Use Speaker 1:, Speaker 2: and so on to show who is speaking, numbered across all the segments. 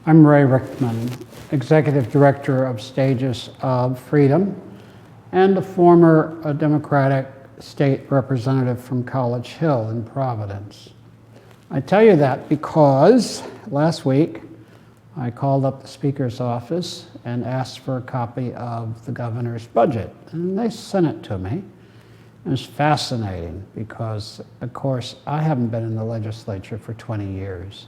Speaker 1: I'm Ray Rickman, Executive Director of Stages of Freedom and a former Democratic state representative from College Hill in Providence. I tell you that because last week I called up the Speaker's office and asked for a copy of the governor's budget, and they sent it to me. It was fascinating because, of course, I haven't been in the legislature for 20 years.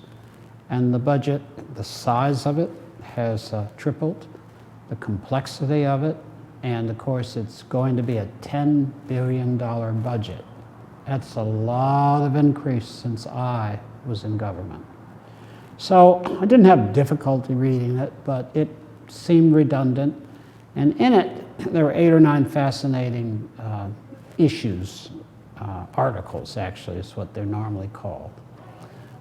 Speaker 1: And the budget, the size of it has tripled, the complexity of it, and of course it's going to be a $10 billion budget. That's a lot of increase since I was in government. So I didn't have difficulty reading it, but it seemed redundant. And in it, there were 8 or 9 fascinating issues, articles actually is what they're normally called.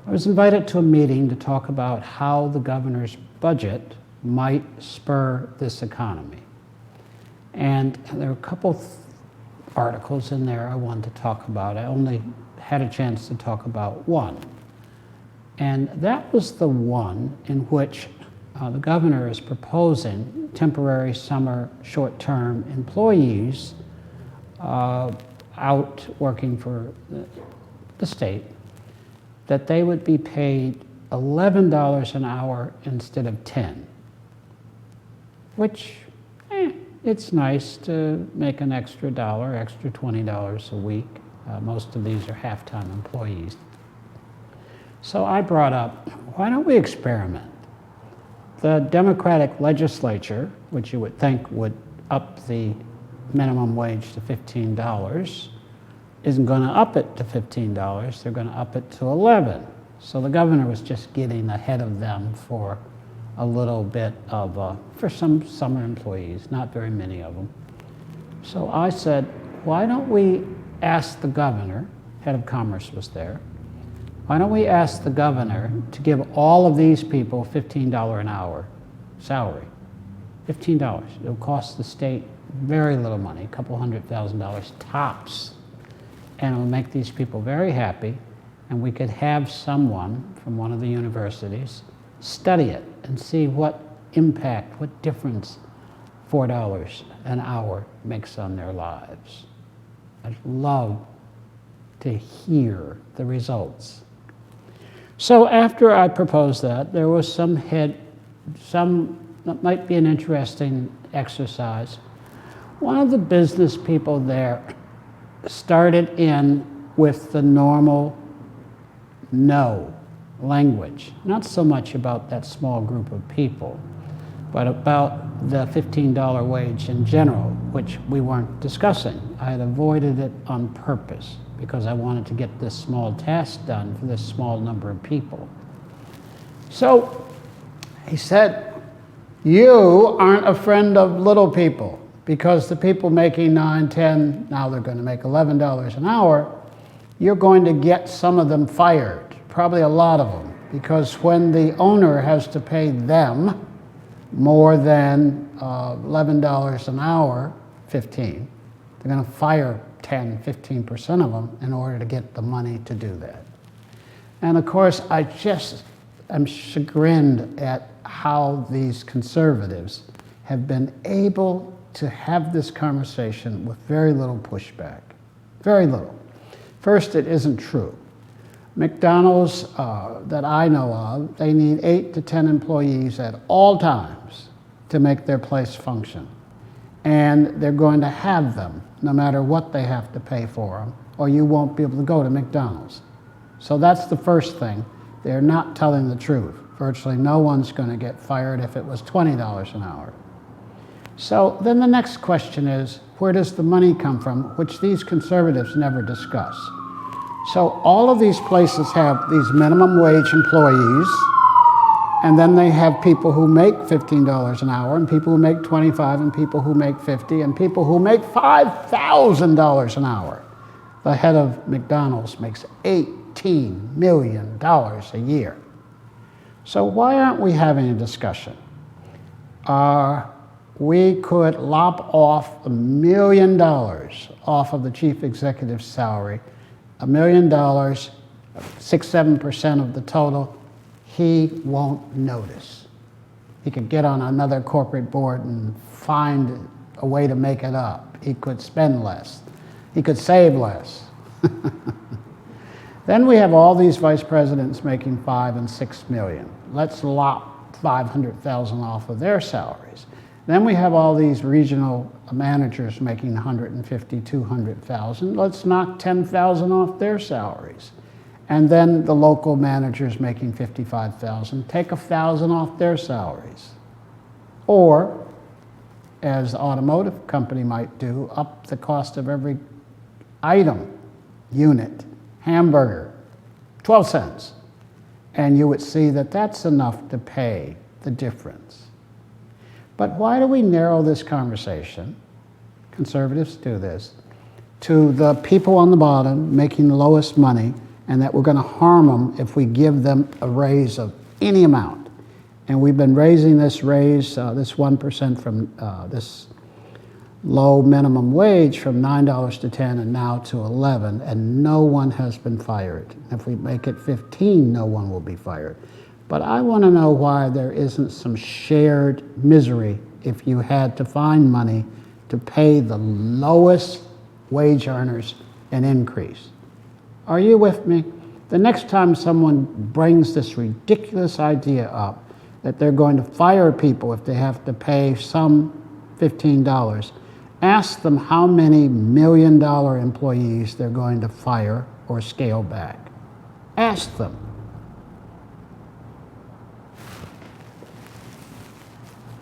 Speaker 1: I was invited to a meeting to talk about how the governor's budget might spur this economy. And there were a couple articles in there I wanted to talk about. I only had a chance to talk about one. And that was the one in which the governor is proposing temporary summer short-term employees out working for the state, that they would be paid $11 an hour instead of $10, which, it's nice to make an extra dollar, extra $20 a week. Most of these are half-time employees. So I brought up, why don't we experiment? The Democratic legislature, which you would think would up the minimum wage to $15, isn't going to up it to $15, they're going to up it to $11. So the governor was just getting ahead of them for a little bit of, for some summer employees, not very many of them. So I said, why don't we ask the governor, head of commerce was there, why don't we ask the governor to give all of these people $15 an hour salary? $15. It'll cost the state very little money, a couple $100,000 tops. And it will make these people very happy, and we could have someone from one of the universities study it and see what impact, what difference $4 an hour makes on their lives. I'd love to hear the results. So after I proposed that, there was that might be an interesting exercise. One of the business people there started in with the normal no language, not so much about that small group of people, but about the $15 wage in general, which we weren't discussing. I had avoided it on purpose because I wanted to get this small task done for this small number of people. So he said, you aren't a friend of little people, because the people making $9, $10, now they're going to make $11 an hour, you're going to get some of them fired, probably a lot of them, because when the owner has to pay them more than $11 an hour, 15, they're going to fire 10, 15% of them in order to get the money to do that. And of course, I'm chagrined at how these conservatives have been able to have this conversation with very little pushback. Very little. First, it isn't true. McDonald's that I know of, they need 8 to 10 employees at all times to make their place function. And they're going to have them no matter what they have to pay for them, or you won't be able to go to McDonald's. So that's the first thing. They're not telling the truth. Virtually no one's going to get fired if it was $20 an hour. So then the next question is, where does the money come from, which these conservatives never discuss? So all of these places have these minimum wage employees, and then they have people who make $15 an hour, and people who make $25, and people who make $50, and people who make $5,000 an hour. The head of McDonald's makes $18 million a year. So why aren't we having a discussion? We could lop off $1 million off of the chief executive's salary, $1 million, 6-7% of the total. He won't notice. He could get on another corporate board and find a way to make it up. He could spend less. He could save less. Then we have all these vice presidents making 5 and 6 million. Let's lop 500,000 off of their salaries. Then we have all these regional managers making 150, 200,000. Let's knock 10,000 off their salaries. And then the local managers making 55,000, take 1,000 off their salaries. Or, as the automotive company might do, up the cost of every item, unit, hamburger, 12 cents. And you would see that that's enough to pay the difference. But why do we narrow this conversation, conservatives do this, to the people on the bottom making the lowest money, and that we're going to harm them if we give them a raise of any amount? And we've been raising this raise, this 1% from this low minimum wage from $9 to 10 and now to 11, and no one has been fired. If we make it 15, no one will be fired. But I want to know why there isn't some shared misery if you had to find money to pay the lowest wage earners an increase. Are you with me? The next time someone brings this ridiculous idea up that they're going to fire people if they have to pay some $15, ask them how many $1 million employees they're going to fire or scale back. Ask them.